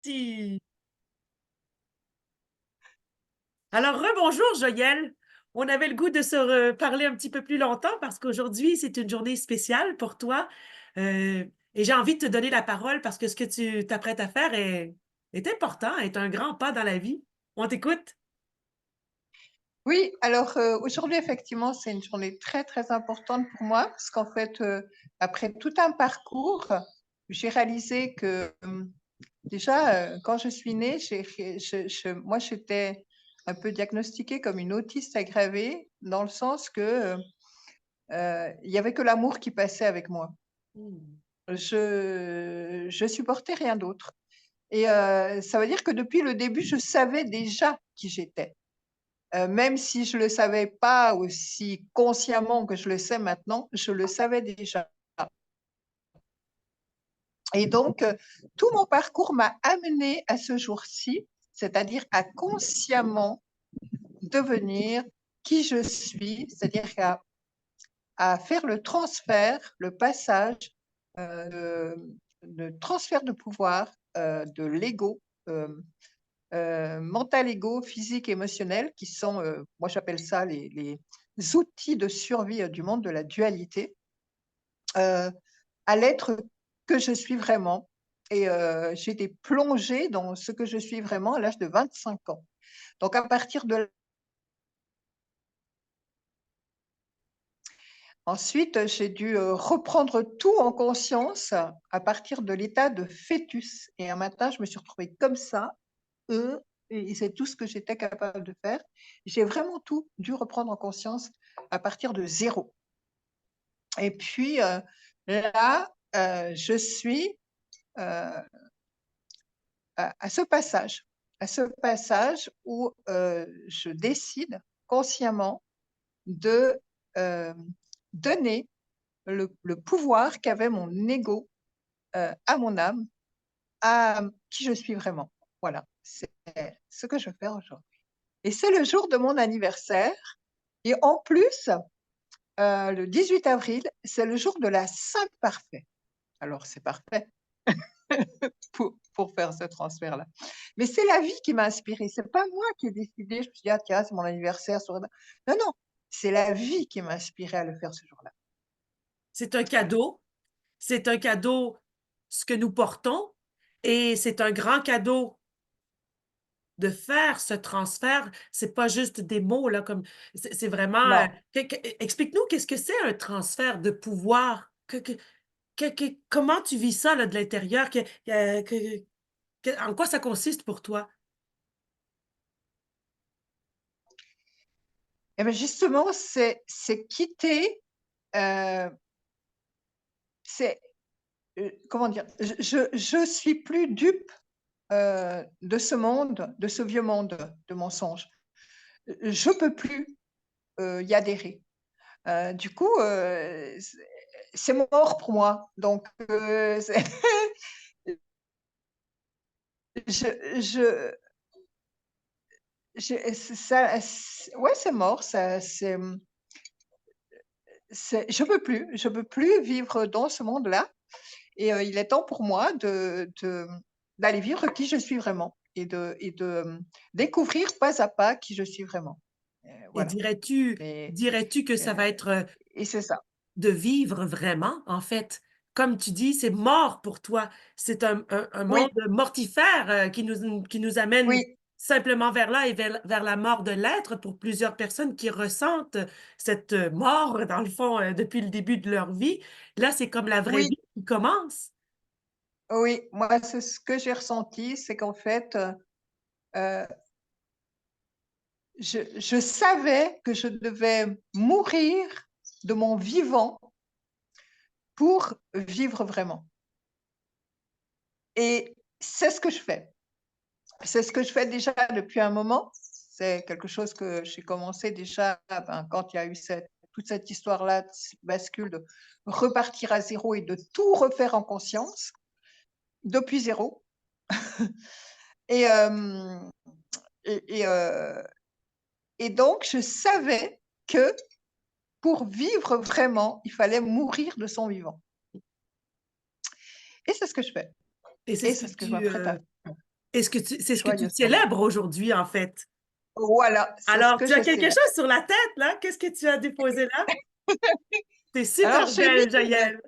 parti. Alors, rebonjour, Joyelle. On avait le goût de se parler un petit peu plus longtemps parce qu'aujourd'hui, c'est une journée spéciale pour toi. Euh, et j'ai envie de te donner la parole parce que ce que tu t'apprêtes à faire est important, est un grand pas dans la vie. On t'écoute. Oui, alors aujourd'hui, effectivement, c'est une journée très, très importante pour moi parce qu'en fait, après tout un parcours, j'ai réalisé que déjà, quand je suis née, moi, j'étais un peu diagnostiquée comme une autiste aggravée dans le sens que il y avait que l'amour qui passait avec moi. Hmm. Je supportais rien d'autre. Et ça veut dire que depuis le début, je savais déjà qui j'étais. Même si je le savais pas aussi consciemment que je le sais maintenant, je le savais déjà. Et donc, tout mon parcours m'a amené à ce jour-ci, c'est-à-dire à consciemment devenir qui je suis, c'est-à-dire à faire le transfert, le passage, le transfert de pouvoir de l'ego, euh, mental, ego, physique, émotionnel, qui sont, moi j'appelle ça les outils de survie du monde de la dualité, euh, à l'être que je suis vraiment. Et j'ai été plongée dans ce que je suis vraiment à l'âge de 25 ans. Donc à partir de là, ensuite, j'ai dû reprendre tout en conscience à partir de l'état de fœtus. Et un matin, je me suis retrouvée comme ça, eux, et c'est tout ce que j'étais capable de faire. J'ai vraiment tout dû reprendre en conscience à partir de zéro. Et puis là, je suis euh, à ce passage où je décide consciemment de donner le pouvoir qu'avait mon ego à mon âme, à qui je suis vraiment. Voilà, c'est ce que je fais aujourd'hui. Et c'est le jour de mon anniversaire. Et en plus, le 18 avril, c'est le jour de la Sainte Parfait. Alors, c'est parfait pour faire ce transfert-là. Mais c'est la vie qui m'a inspirée. C'est pas moi qui ai décidé. Je me suis dit, ah, tiens, c'est mon anniversaire. Non, non, c'est la vie qui m'a inspirée à le faire ce jour-là. C'est un cadeau. C'est un cadeau, ce que nous portons, et c'est un grand cadeau de faire ce transfert. C'est pas juste des mots, là, comme c'est vraiment. Non. Explique-nous qu'est-ce que c'est un transfert de pouvoir. Comment tu vis ça là, de l'intérieur? En quoi ça consiste pour toi? Et bien justement, c'est quitter, euh, c'est, comment dire, je suis plus dupe de ce monde, de ce vieux monde de mensonges. Je peux plus y adhérer. Du coup, c'est mort pour moi. Donc, je, je, ça, ouais, c'est mort. Je peux plus vivre dans ce monde-là. Et il est temps pour moi d'aller vivre qui je suis vraiment et de découvrir pas à pas qui je suis vraiment. Et Voilà. Et, dirais-tu que ça euh, va être et c'est ça. de vivre vraiment, en fait? Comme tu dis, c'est mort pour toi. C'est un monde Oui, mortifère qui nous amène oui, simplement vers là et vers la mort de l'être pour plusieurs personnes qui ressentent cette mort, dans le fond, depuis le début de leur vie. Là, c'est comme la vraie oui, vie qui commence. oui. Moi, c'est ce que j'ai ressenti, c'est qu'en fait, euh, je savais que je devais mourir de mon vivant pour vivre vraiment. Et c'est ce que je fais. C'est ce que je fais déjà depuis un moment. C'est quelque chose que j'ai commencé déjà quand il y a eu toute cette histoire-là, bascule de repartir à zéro et de tout refaire en conscience, depuis zéro. Et, euh, et, et, euh, et donc, je savais que pour vivre vraiment, il fallait mourir de son vivant. Et c'est ce que je fais. Et c'est Et ce que c'est ce que je m'apprête à faire. Et c'est ce que tu joyeusement. célèbres aujourd'hui, en fait. Voilà, c'est ce Alors, que tu as je quelque célèbre. chose sur la tête, là? Qu'est-ce que tu as déposé là? T'es Alors, super belle, Joyelle.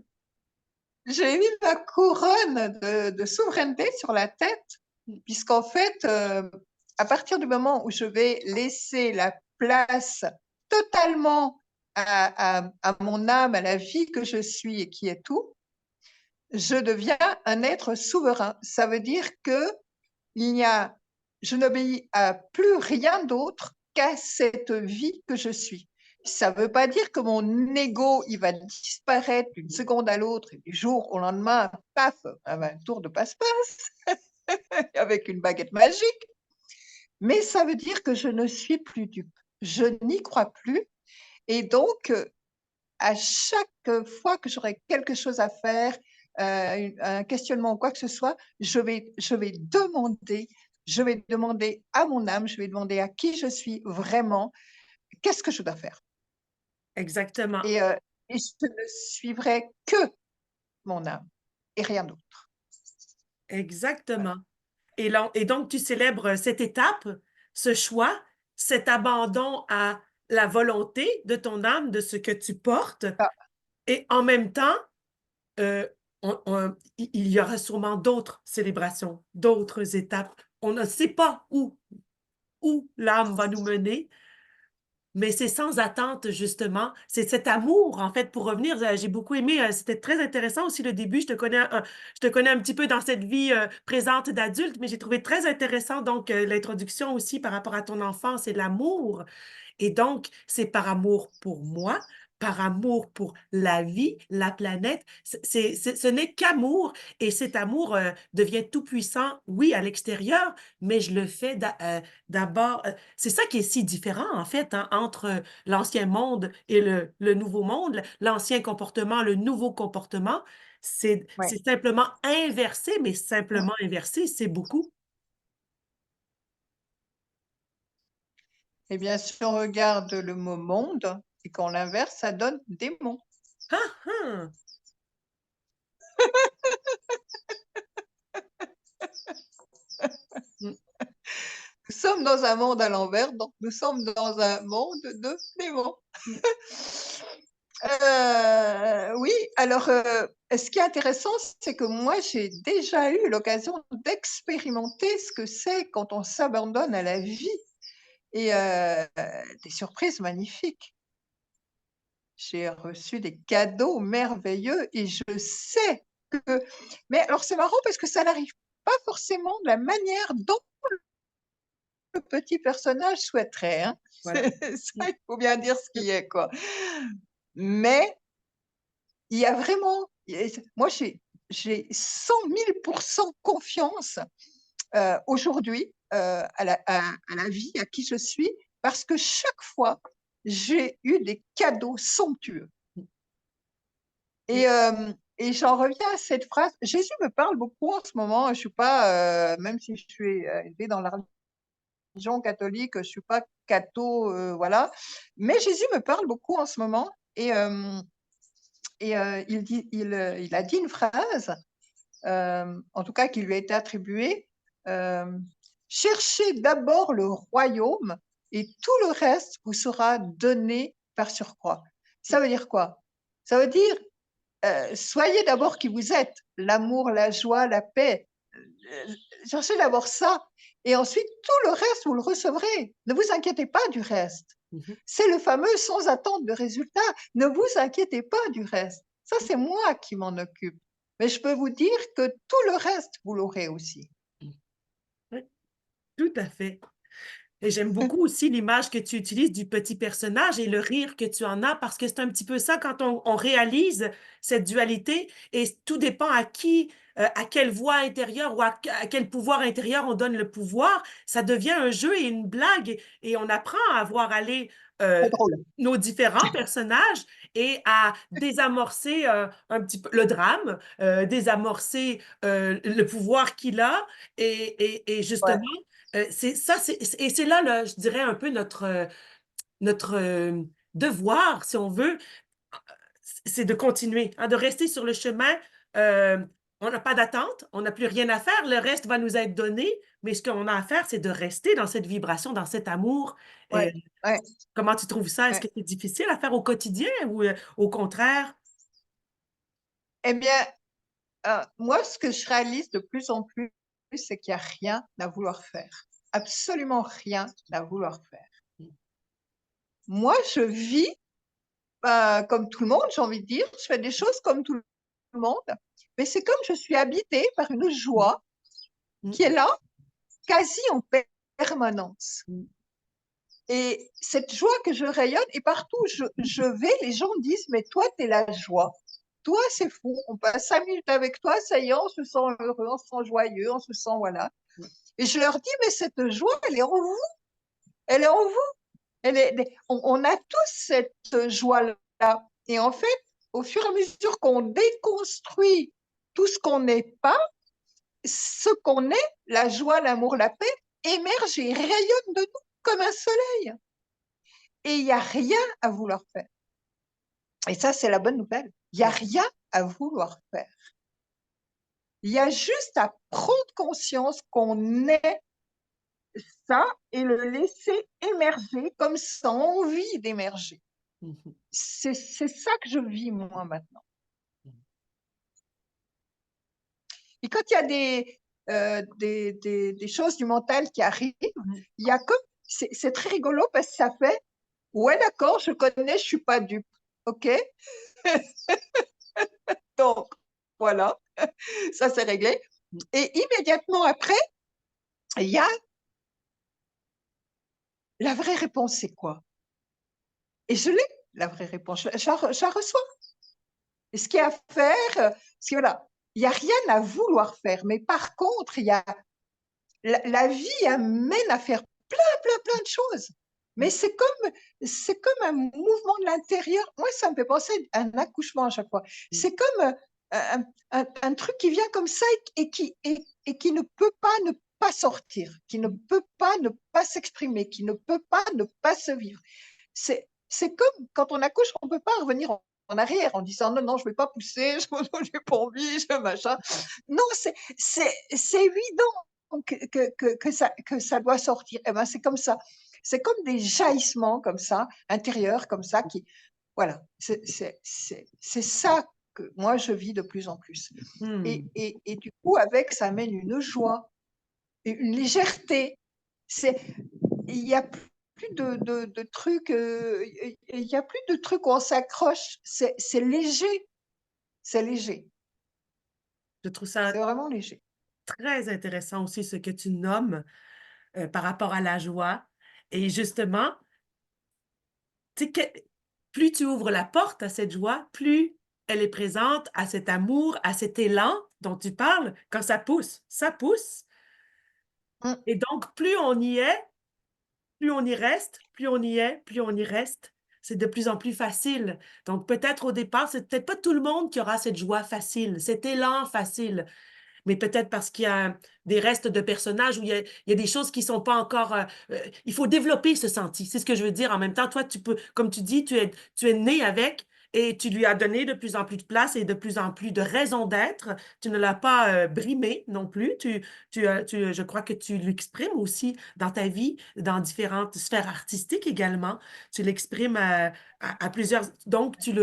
j'ai mis ma couronne de souveraineté sur la tête, puisqu'en fait, à partir du moment où je vais laisser la place totalement à mon âme, à la vie que je suis et qui est tout, je deviens un être souverain. Ça veut dire que il n'y a, je n'obéis à plus rien d'autre qu'à cette vie que je suis. Ça ne veut pas dire que mon ego, il va disparaître d'une seconde à l'autre et du jour au lendemain, paf, un tour de passe-passe avec une baguette magique. Mais ça veut dire que je ne suis plus dupe. Je n'y crois plus. Et donc, à chaque fois que j'aurai quelque chose à faire, un questionnement ou quoi que ce soit, je vais demander à mon âme, je vais demander à qui je suis vraiment, qu'est-ce que je dois faire. Exactement. Et, et je ne suivrai que mon âme et rien d'autre. Exactement. Voilà. Et donc, tu célèbres cette étape, ce choix, cet abandon à la volonté de ton âme, de ce que tu portes. Ah, Et en même temps, euh, il y aura sûrement d'autres célébrations, d'autres étapes. On ne sait pas où l'âme va nous mener, mais c'est sans attente, justement. C'est cet amour, en fait, pour revenir. J'ai beaucoup aimé, c'était très intéressant aussi le début. Je te connais un petit peu dans cette vie présente d'adulte, mais j'ai trouvé très intéressant, donc, l'introduction aussi par rapport à ton enfance et l'amour. Et donc, c'est par amour pour moi, par amour pour la vie, la planète. Ce n'est qu'amour. Et cet amour devient tout puissant, oui, à l'extérieur, mais je le fais d'abord. C'est ça qui est si différent, en fait, hein, entre l'ancien monde et le nouveau monde, l'ancien comportement, le nouveau comportement. ouais. C'est simplement inversé, mais simplement inversé, c'est beaucoup. Eh bien, si on regarde le mot monde et qu'on l'inverse, ça donne démon. Ah, ah. Mm. Nous sommes dans un monde à l'envers, donc nous sommes dans un monde de démons. Mm. Oui, alors, ce qui est intéressant, c'est que moi, j'ai déjà eu l'occasion d'expérimenter ce que c'est quand on s'abandonne à la vie et des surprises magnifiques. J'ai reçu des cadeaux merveilleux et je sais que mais alors c'est marrant parce que ça n'arrive pas forcément de la manière dont le petit personnage souhaiterait, hein. Voilà. Ça, il faut bien dire ce qui est, quoi. Mais il y a vraiment moi, j'ai 100 000 % confiance, aujourd'hui, à la vie, à qui je suis, parce que chaque fois, j'ai eu des cadeaux somptueux et j'en reviens à cette phrase. Jésus me parle beaucoup en ce moment, je suis pas, même si je suis, élevée dans la religion catholique, je suis pas catho, voilà, mais Jésus me parle beaucoup en ce moment et il a dit une phrase, en tout cas qui lui a été attribuée, cherchez d'abord le royaume et tout le reste vous sera donné par surcroît. Ça veut dire quoi? Ça veut dire soyez d'abord qui vous êtes, l'amour, la joie, la paix. Cherchez d'abord ça et ensuite tout le reste vous le recevrez. Ne vous inquiétez pas du reste. Mhm. C'est le fameux sans attente de résultat. Ne vous inquiétez pas du reste. Ça, c'est moi qui m'en occupe. Mais je peux vous dire que tout le reste, vous l'aurez aussi. Oui, tout à fait. Et j'aime beaucoup aussi l'image que tu utilises du petit personnage et le rire que tu en as parce que c'est un petit peu ça quand on réalise cette dualité et tout dépend à qui, à quelle voix intérieure ou à quel pouvoir intérieur on donne le pouvoir. Ça devient un jeu et une blague et on apprend à voir aller Très euh, drôle. nos différents personnages et à désamorcer un petit peu le drame, désamorcer le pouvoir qu'il a et Ouais. justement c'est ça, et c'est là, là, je dirais, un peu notre devoir, si on veut, c'est de continuer, hein, de rester sur le chemin. On n'a pas d'attente, on n'a plus rien à faire, le reste va nous être donné, mais ce qu'on a à faire, c'est de rester dans cette vibration, dans cet amour. Ouais, Euh, ouais, comment tu trouves ça? Est-ce ouais. que c'est difficile à faire au quotidien ou au contraire? Eh bien, moi, ce que je réalise de plus en plus, c'est qu'il n'y a rien à vouloir faire. Absolument rien à vouloir faire. Moi, je vis comme tout le monde, j'ai envie de dire. Je fais des choses comme tout le monde. Mais c'est comme je suis habitée par une Mm, joie mm, qui est là, quasi en permanence. mm, Et cette joie que je rayonne, et partout où je vais, les gens me disent, mais toi, tu es la joie. Toi, c'est fou. On passe 5 minutes avec toi, ça y est, on se sent heureux, on se sent joyeux, on se sent, voilà. mm, Et je leur dis, mais cette joie, elle est en vous. Elle est en vous. On a tous cette joie-là. Et en fait, au fur et à mesure qu'on déconstruit tout ce qu'on n'est pas, ce qu'on est, la joie, l'amour, la paix, émerge et rayonne de nous comme un soleil. Et il n'y a rien à vouloir faire. Et ça, c'est la bonne nouvelle. Il n'y a mm. rien à vouloir faire. Il y a juste à prendre conscience qu'on est ça et le laisser émerger comme ça, envie d'émerger. Mhm. C'est ça que je vis, moi, maintenant. Et quand il y a des choses du mental qui arrivent, il y a comme, c'est très rigolo parce que ça fait, ouais, d'accord, je connais, je suis pas dupe. OK? Donc, voilà, ça c'est réglé. Et immédiatement après, il y a la vraie réponse, c'est quoi? Et je l'ai, la vraie réponse, je la reçois. Et ce qu'il y a à faire, parce que voilà, il n'y a rien à vouloir faire, mais par contre, il y a la vie amène à faire plein de choses. Mais c'est comme un mouvement de l'intérieur. Moi, ça me fait penser à un accouchement à chaque fois. C'est comme un truc qui vient comme ça et qui ne peut pas ne pas sortir, qui ne peut pas ne pas s'exprimer, qui ne peut pas ne pas se vivre. C'est comme quand on accouche, on ne peut pas revenir en arrière en disant non, non, je ne vais pas pousser, je n'ai pas envie, je machin. Non, c'est évident que ça doit sortir. Eh ben, c'est comme ça. C'est comme des jaillissements comme ça, intérieurs comme ça, qui, voilà, c'est ça que moi je vis de plus en plus. Mm. Et du coup, avec, ça amène une joie, une légèreté. Il n'y a plus de trucs, il y a plus de trucs où on s'accroche. C'est léger, c'est léger, Je trouve ça c'est vraiment léger. très intéressant aussi ce que tu nommes par rapport à la joie. Et justement, tu sais, plus tu ouvres la porte à cette joie, plus elle est présente, à cet amour, à cet élan dont tu parles. Quand ça pousse. Mm. Et donc, plus on y est, plus on y reste, plus on y est, plus on y reste. C'est de plus en plus facile. Donc, peut-être au départ, c'est peut-être pas tout le monde qui aura cette joie facile, cet élan facile, mais peut-être parce qu'il y a des restes de personnages où il y a des choses qui sont pas encore. Il faut développer ce senti. C'est ce que je veux dire. En même temps, toi, tu peux, comme tu dis, tu es né avec et tu lui as donné de plus en plus de place et de plus en plus de raisons d'être. Tu ne l'as pas brimé non plus. Je crois que tu l'exprimes aussi dans ta vie, dans différentes sphères artistiques également. Tu l'exprimes à plusieurs. Donc, tu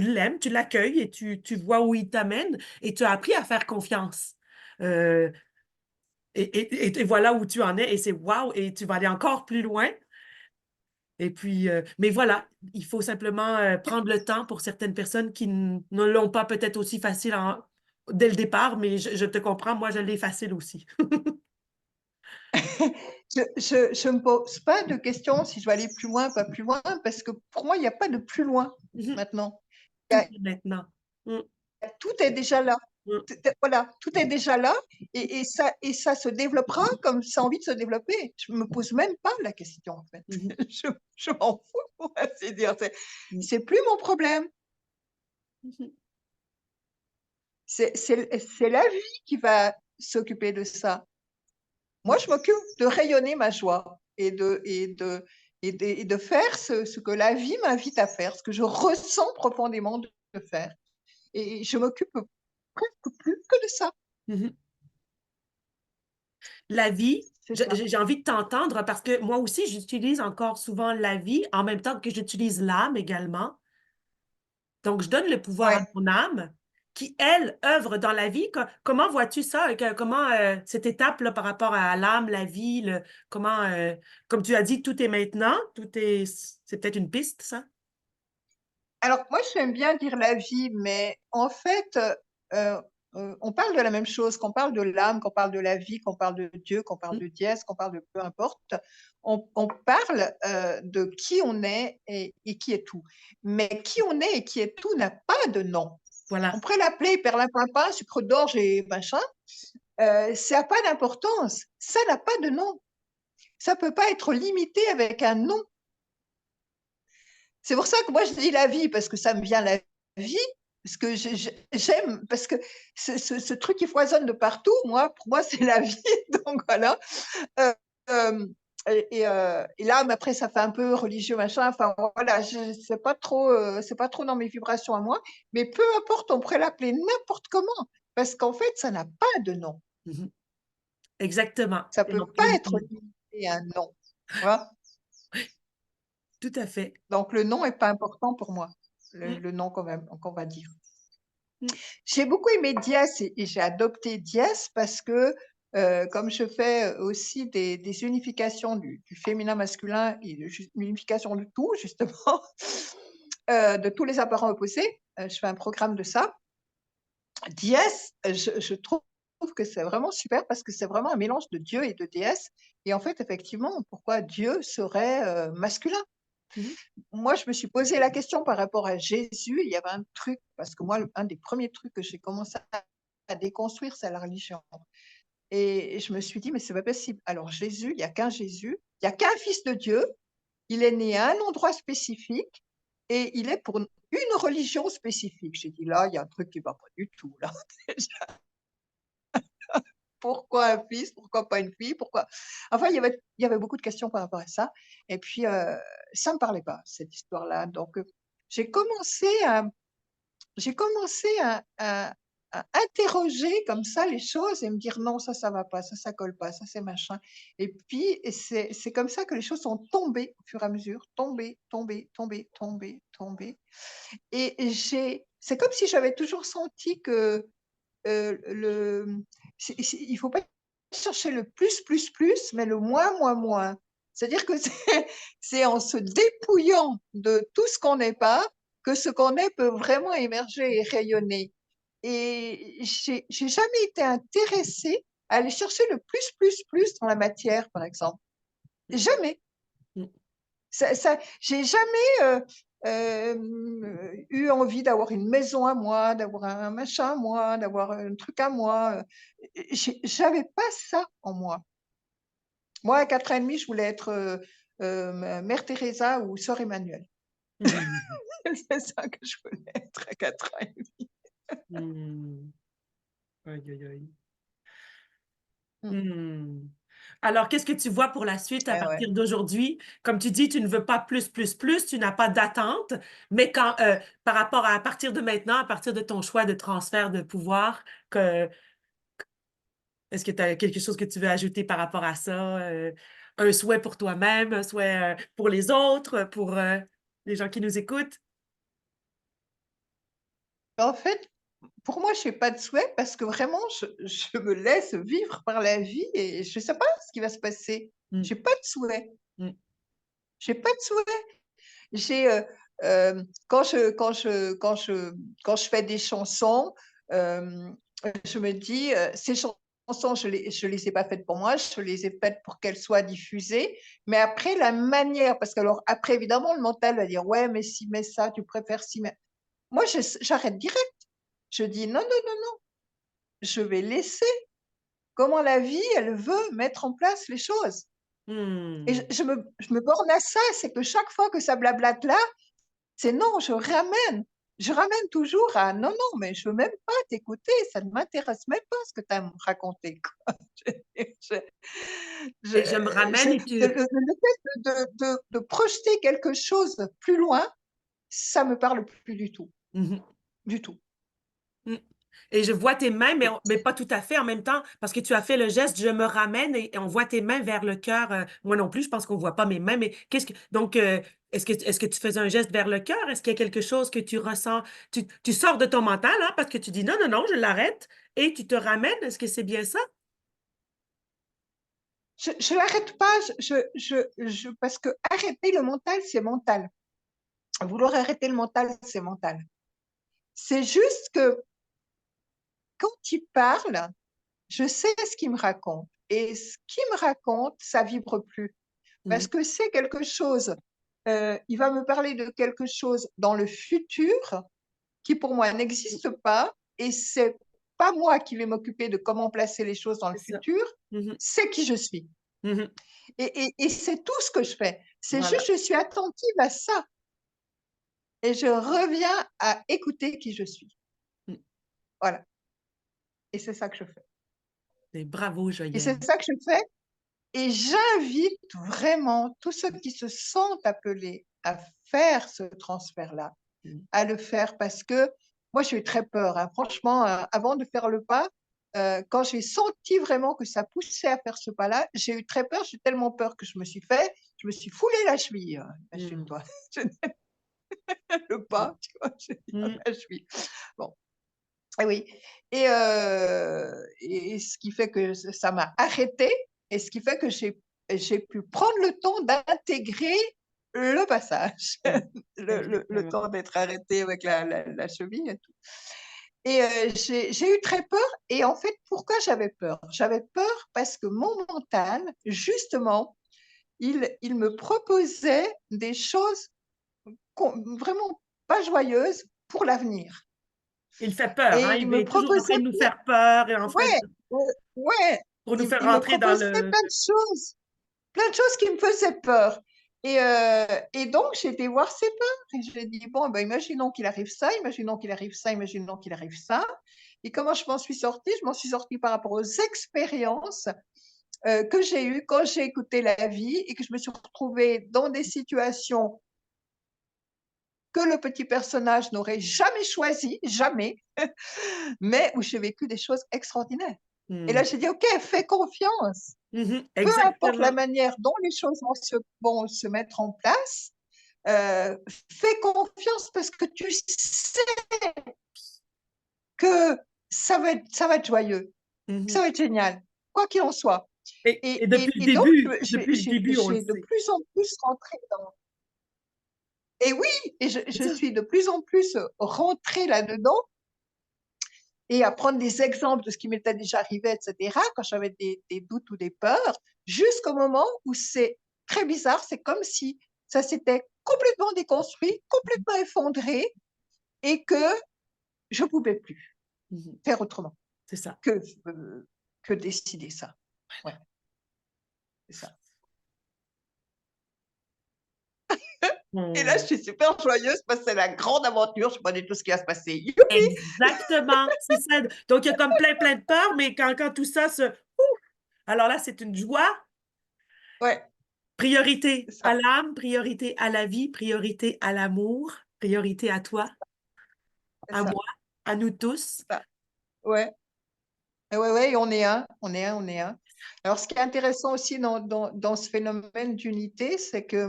l'aimes, tu l'accueilles et tu vois où il t'amène et tu as appris à faire confiance. Euh, et voilà où tu en es, et c'est wow, et tu vas aller encore plus loin. Et puis, mais voilà, il faut simplement prendre le temps pour certaines personnes qui ne l'ont pas peut-être aussi facile dès le départ, mais je te comprends, moi, je l'ai facile aussi. Je me pose pas de questions si je vais aller plus loin, pas plus loin, parce que pour moi, il n'y a pas de plus loin maintenant. Il y Tout a- est maintenant. Mm, Tout est déjà là. mm, Voilà, tout est déjà là et ça se développera comme ça a envie de se développer. Je me pose même pas la question en fait. mhm, Je m'en fous, pour ainsi dire. mm, C'est plus mon problème. mhm, C'est la vie qui va s'occuper de ça. Moi, je m'occupe de rayonner ma joie et de faire ce que la vie m'invite à faire, ce que je ressens profondément de faire. Et je m'occupe presque plus que de ça. Mhm. La vie, C'est ça. j'ai envie de t'entendre parce que moi aussi, j'utilise encore souvent la vie en même temps que j'utilise l'âme également. Donc, je donne le pouvoir à Ouais. mon âme qui, elle, œuvre dans la vie. Comment vois-tu ça? Comment cette étape-là par rapport à l'âme, la vie, comment, comme tu as dit, tout est maintenant, c'est peut-être une piste, ça? Alors moi, j'aime bien dire la vie, mais en fait, on parle de la même chose, qu'on parle de l'âme, qu'on parle de la vie, qu'on parle de Dieu, qu'on parle Mm. de Diès, qu'on parle de peu importe. On parle de qui on est et qui est tout. Mais qui on est et qui est tout n'a pas de nom. On Voilà. pourrait l'appeler perlimpinpin, sucre d'orge et machin. Ça n'a pas d'importance. Ça n'a pas de nom. Ça peut pas être limité avec un nom. C'est pour ça que moi je dis la vie, parce que ça me vient la vie, parce que j'aime, parce que ce truc qui foisonne de partout, moi, pour moi, c'est la vie. Donc voilà. Euh, euh, et là, mais après, ça fait un peu religieux, machin. Enfin voilà, c'est pas trop dans mes vibrations à moi. Mais peu importe, on pourrait l'appeler n'importe comment, parce qu'en fait, ça n'a pas de nom. Mhm. Exactement. Ça Et peut donc, pas être limité à un nom. Tu vois. tout à fait. Donc le nom est pas important pour moi, Mm. le nom qu'on va dire. Mm. J'ai beaucoup aimé Diès et j'ai adopté Diès parce que comme je fais aussi des unifications du féminin masculin et l'unification de tout, justement, de tous les apparents opposés, je fais un programme de ça. Diès, je trouve que c'est vraiment super parce que c'est vraiment un mélange de Dieu et de déesse. Et en fait, effectivement, pourquoi Dieu serait masculin? Mhm. Moi, je me suis posé la question par rapport à Jésus. Il y avait un truc, parce que moi, un des premiers trucs que j'ai commencé à déconstruire, c'est la religion. Et je me suis dit, mais c'est pas possible. Alors, Jésus, il n'y a qu'un Jésus, il n'y a qu'un fils de Dieu, il est né à un endroit spécifique et il est pour une religion spécifique. J'ai dit, là, il y a un truc qui ne va pas du tout. Là. Pourquoi un fils? Pourquoi pas une fille? Pourquoi? Enfin, il y avait beaucoup de questions par rapport à ça. Et puis, ça ne me parlait pas, cette histoire-là. Donc, j'ai commencé à, j'ai commencé à interroger comme ça les choses et me dire non, ça va pas, ça colle pas, ça c'est machin. Et puis, c'est comme ça que les choses sont tombées au fur et à mesure, tombées, tombées, tombées, tombées, tombées. Et c'est comme si j'avais toujours senti que le, il faut pas chercher le plus, plus, plus, mais le moins, moins, moins. C'est-à-dire que c'est en se dépouillant de tout ce qu'on n'est pas que ce qu'on est peut vraiment émerger et rayonner. Et j'ai jamais été intéressée à aller chercher le plus, plus, plus dans la matière, par exemple. Jamais. Mm. J'ai jamais eu envie d'avoir une maison à moi, d'avoir un machin à moi, d'avoir un truc à moi. J'avais pas ça en moi. Moi, à 4 ans et demi, je voulais être Mère Teresa ou Sœur Emmanuel. Mhm. C'est ça que je voulais être à 4 ans et demi. Mm. Aïe, aïe, aïe. Mm. Hmm. Alors, qu'est-ce que tu vois pour la suite à Eh ouais. partir d'aujourd'hui? Comme tu dis, tu ne veux pas plus, plus, plus, tu n'as pas d'attente, mais par rapport à partir de maintenant, à partir de ton choix de transfert de pouvoir, est-ce que tu as quelque chose que tu veux ajouter par rapport à ça? Un souhait pour toi-même, un souhait pour les autres, pour les gens qui nous écoutent? En fait, pour moi, je n'ai pas de souhait parce que vraiment, je me laisse vivre par la vie et je ne sais pas ce qui va se passer. Hmm. J'ai pas de souhait. Hmm. J'ai pas de souhait. J'ai quand je fais des chansons, je me dis ces chansons, je les ai pas faites pour moi, je les ai faites pour qu'elles soient diffusées. Mais après la manière, parce que alors après évidemment le mental va dire ouais mais si mais ça tu préfères si mais moi j'arrête direct. Je dis non non non non, je vais laisser comment la vie elle veut mettre en place les choses. Et Hmm. je me borne à ça, c'est que chaque fois que ça blablate là, c'est non, je ramène toujours à non, non, mais je veux même pas t'écouter, ça ne m'intéresse même pas ce que tu as à me raconter, quoi. Je Et je me ramène et tu... le fait de projeter quelque chose plus loin, ça me parle plus du tout, Mhm. du tout. Hmm. Et je vois tes mains, mais pas tout à fait en même temps, parce que tu as fait le geste, je me ramène et on voit tes mains vers le cœur. Moi non plus, je pense qu'on voit pas mes mains, mais donc, est-ce que tu faisais un geste vers le cœur? Est-ce qu'il y a quelque chose que tu ressens? Tu sors de ton mental, hein, parce que tu dis non, non, non, je l'arrête et tu te ramènes. Est-ce que c'est bien ça? Je l'arrête pas, parce que arrêter le mental, c'est mental. Vouloir arrêter le mental, c'est mental. C'est juste que quand il parle, je sais ce qu'il me raconte. Et ce qu'il me raconte, ça vibre plus. Parce Mhm. que c'est quelque chose, il va me parler de quelque chose dans le futur qui pour moi n'existe pas. Et c'est pas moi qui vais m'occuper de comment placer les choses dans le C'est ça. futur, Mhm. c'est qui je suis. Mhm. Et c'est tout ce que je fais. C'est juste, Voilà. je suis attentive à ça. Et je reviens à écouter qui je suis. Mm. Voilà. Et c'est ça que je fais. Et bravo, Et Joyelle. c'est ça que je fais. Et j'invite vraiment tous ceux qui se sentent appelés à faire ce transfert-là, Mm. à le faire parce que moi, j'ai eu très peur. Hein. Franchement, avant de faire le pas, quand j'ai senti vraiment que ça poussait à faire ce pas-là, j'ai eu très peur. J'ai tellement peur que je me suis foulé la cheville. Mm. Imagine-toi, le pas, tu vois, j'ai dit, oh, Mm. la cheville. Bon, et oui. Et ce qui fait que ça m'a arrêté et ce qui fait que j'ai pu prendre le temps d'intégrer le passage, Mm. le Exactement. temps d'être arrêté avec la cheville et tout. Et j'ai eu très peur. Et en fait, pourquoi j'avais peur? J'avais peur parce que mon mental, justement, il me proposait des choses vraiment pas joyeuses pour l'avenir. Il fait peur, hein? Et il Il me est toujours en train proposait de nous faire peur et en fait, ouais, ouais, pour nous faire il me rentrer dans proposait le. plein de choses qui me faisaient peur. Et donc, j'ai été voir ses peurs et j'ai dit, bon, ben, imaginons qu'il arrive ça, imaginons qu'il arrive ça, imaginons qu'il arrive ça. Et comment je m'en suis sortie? Je m'en suis sortie par rapport aux expériences que j'ai eues quand j'ai écouté la vie et que je me suis retrouvée dans des situations que le petit personnage n'aurait jamais choisies, jamais, mais où j'ai vécu des choses extraordinaires. Et Hmm. là, j'ai dit, OK, fais confiance. Mhm. Peu importe la Exactement. manière dont les choses vont se mettre en place, euh, fais confiance parce que tu sais que ça va être joyeux, que ça Mhm. va être génial, quoi qu'il en soit. Et depuis le Et donc, début, depuis le début, on le j'ai de sait. plus en plus rentré dans... Et oui, et C'est je ça. suis de plus en plus rentrée là-dedans et à prendre des exemples de ce qui m'était déjà arrivé, etc., quand j'avais des doutes ou des peurs, jusqu'au moment où c'est très bizarre, c'est comme si ça s'était complètement déconstruit, complètement effondré, et que je ne pouvais plus Mhm. faire autrement C'est ça. que, euh, que décider ça. Ouais, c'est ça. Et là, je Hmm. suis super joyeuse parce que c'est la grande aventure, je ne sais pas du tout ce qui va se passer. Youpi! Exactement. C'est ça. Donc, il y a comme plein, plein de peur, mais quand tout ça se. Ouh! Alors là, c'est une joie. Ouais, Priorité c'est à ça, l'âme, priorité à la vie, priorité à l'amour, priorité à toi, c'est à ça, moi, à nous tous. c'est ça. Ouais. Et ouais, ouais, et on est un, on est un, on est un. Alors, ce qui est intéressant aussi dans ce phénomène d'unité, c'est que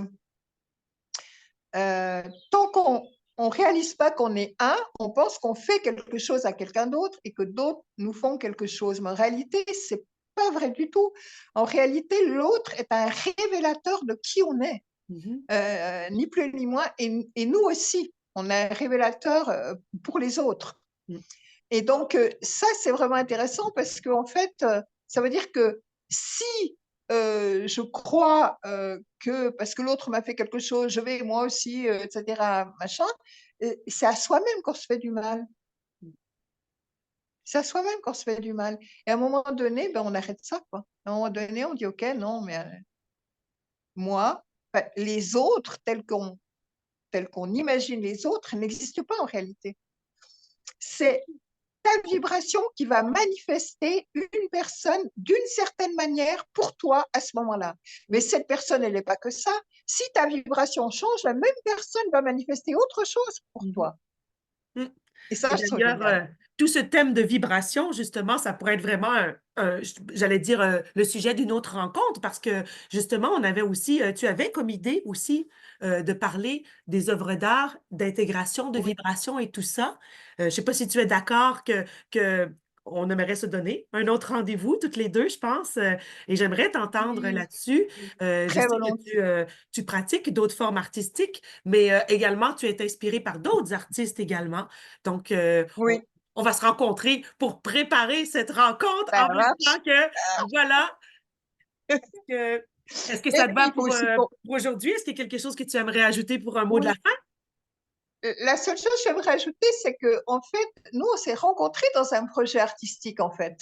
tant qu'on ne réalise pas qu'on est un, on pense qu'on fait quelque chose à quelqu'un d'autre et que d'autres nous font quelque chose. Mais en réalité, c'est pas vrai du tout. En réalité, l'autre est un révélateur de qui on est, Mhm. ni plus ni moins. Et nous aussi, on est un révélateur pour les autres. Mhm. Et donc, ça, c'est vraiment intéressant parce qu'en fait, ça veut dire que si je crois que parce que l'autre m'a fait quelque chose, je vais moi aussi, etc., machin, c'est à soi-même qu'on se fait du mal. C'est à soi-même qu'on se fait du mal. Et à un moment donné, ben, on arrête ça, quoi. À un moment donné, on dit, OK, non, mais moi, enfin, les autres, tels qu'on imagine les autres, n'existent pas en réalité. C'est ta vibration qui va manifester une personne d'une certaine manière pour toi à ce moment-là. Mais cette personne, elle n'est pas que ça. Si ta vibration change, la même personne va manifester autre chose pour Mhm. toi. Mhm. Et ça, Et je trouve d'ailleurs, génial. tout ce thème de vibration, justement, ça pourrait être vraiment, j'allais dire, le sujet d'une autre rencontre parce que, justement, on avait aussi, tu avais comme idée aussi de parler des œuvres d'art, d'intégration, de Oui, vibration et tout ça. Je ne sais pas si tu es d'accord que on aimerait se donner un autre rendez-vous, toutes les deux, je pense, et j'aimerais t'entendre oui, là-dessus. Je très sais que volontiers. tu pratiques d'autres formes artistiques, mais également, tu es inspiré par d'autres artistes également. Donc, Oui, on va se rencontrer pour préparer cette rencontre ça en même marche. temps que, voilà, que- est-ce que Et ça te puis, va il faut aussi pour aujourd'hui? Est-ce qu'il y a quelque chose que tu aimerais ajouter pour un mot de la oui. fin? La seule chose que j'aimerais ajouter, c'est que, en fait, nous, on s'est rencontrés dans un projet artistique, en fait.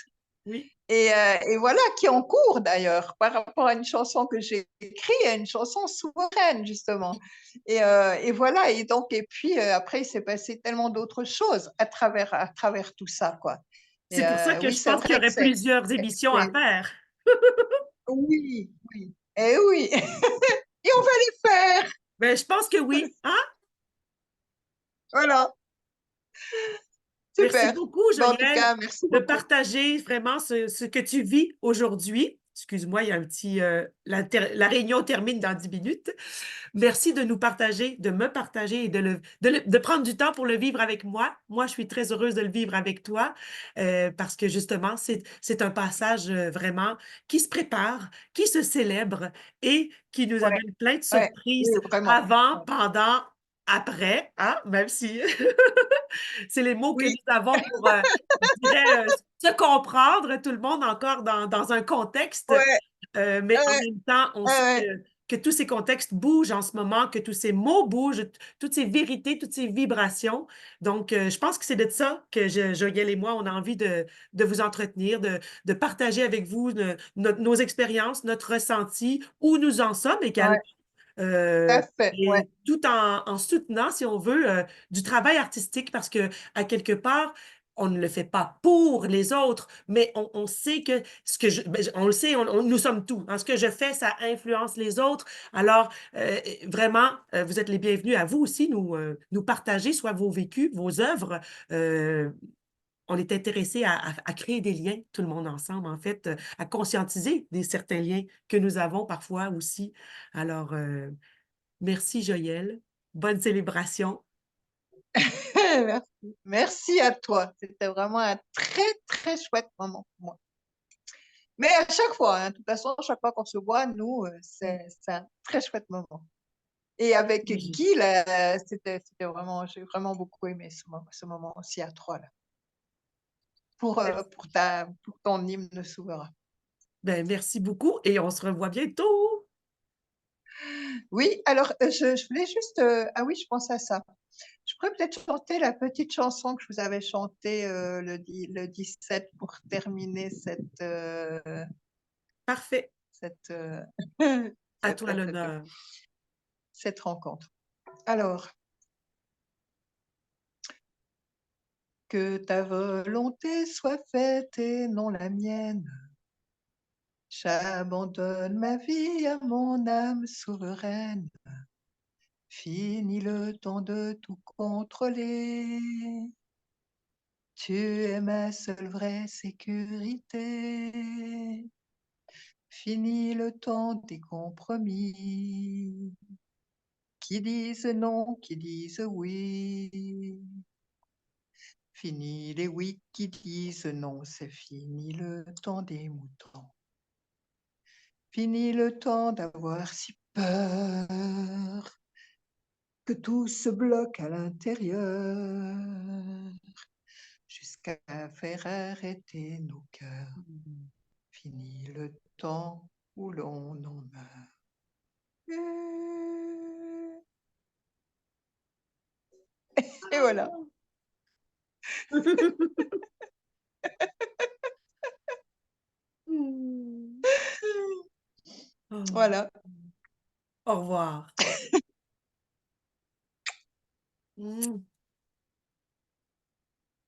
Oui, Et voilà, qui est en cours d'ailleurs, par rapport à une chanson que j'ai écrite, à une chanson souveraine, justement. Et voilà, et donc, et puis après, il s'est passé tellement d'autres choses à travers tout ça, quoi. c'est pour ça que Oui, je c'est pense qu'il y vrai que aurait plusieurs émissions à c'est- faire. oui, oui, et oui, et on va les faire, Ben, je pense que oui. Hein? voilà, Merci super. beaucoup, Ben, en tout Joël, cas, merci de beaucoup. partager vraiment ce que tu vis aujourd'hui. Excuse-moi, il y a un petit... la réunion termine dans 10 minutes. Merci de nous partager, de me partager et de prendre du temps pour le vivre avec moi. Moi, je suis très heureuse de le vivre avec toi parce que justement, c'est un passage vraiment qui se prépare, qui se célèbre et qui nous Ouais, amène plein de ouais, oui, surprises vraiment. avant, Ouais. pendant, après, hein, même si c'est les mots que Oui, nous avons pour, je dirais, se comprendre, tout le monde encore dans un contexte, ouais, mais en ouais, même temps, on sait ouais, que tous ces contextes bougent en ce moment, que tous ces mots bougent, toutes ces vérités, toutes ces vibrations. Donc, je pense que c'est de ça que Joël et moi, on a envie de vous entretenir, de partager avec vous nos expériences, notre ressenti, où nous en sommes également. ouais, tout Euh, à fait, ouais. et tout en soutenant, si on veut, du travail artistique parce que, à quelque part, on ne le fait pas pour les autres, mais on sait que on le sait, nous sommes tout. Hein, ce que je fais, ça influence les autres. Alors, vraiment, vous êtes les bienvenus à vous aussi, nous partager soit vos vécus, vos œuvres. Euh, on est intéressé à créer des liens, tout le monde ensemble, en fait, à conscientiser certains liens que nous avons parfois aussi. Alors, merci, Joël. Bonne célébration. Merci. Merci à toi. C'était vraiment un très, très chouette moment pour moi. Mais à chaque fois, hein, de toute façon, à chaque fois qu'on se voit, nous, c'est un très chouette moment. Et avec J'imagine. Guy, là, c'était vraiment, j'ai vraiment beaucoup aimé ce moment aussi à trois, là, pour ton hymne souverain. Ben, merci beaucoup et on se revoit bientôt. Oui, alors, je voulais juste, ah oui, je pense à ça. Je pourrais peut-être chanter la petite chanson que je vous avais chantée le 17 pour terminer Parfait. cette, À cette, toi l'honneur. cette rencontre. Alors, que ta volonté soit faite et non la mienne. J'abandonne ma vie à mon âme souveraine. Fini le temps de tout contrôler. Tu es ma seule vraie sécurité. Fini le temps des compromis. Qui disent non, qui disent oui. Fini les oui qui disent non, c'est fini le temps des moutons. Fini le temps d'avoir si peur que tout se bloque à l'intérieur jusqu'à faire arrêter nos cœurs. Fini le temps où l'on en meurt. Et voilà. Oh, Voilà. au revoir.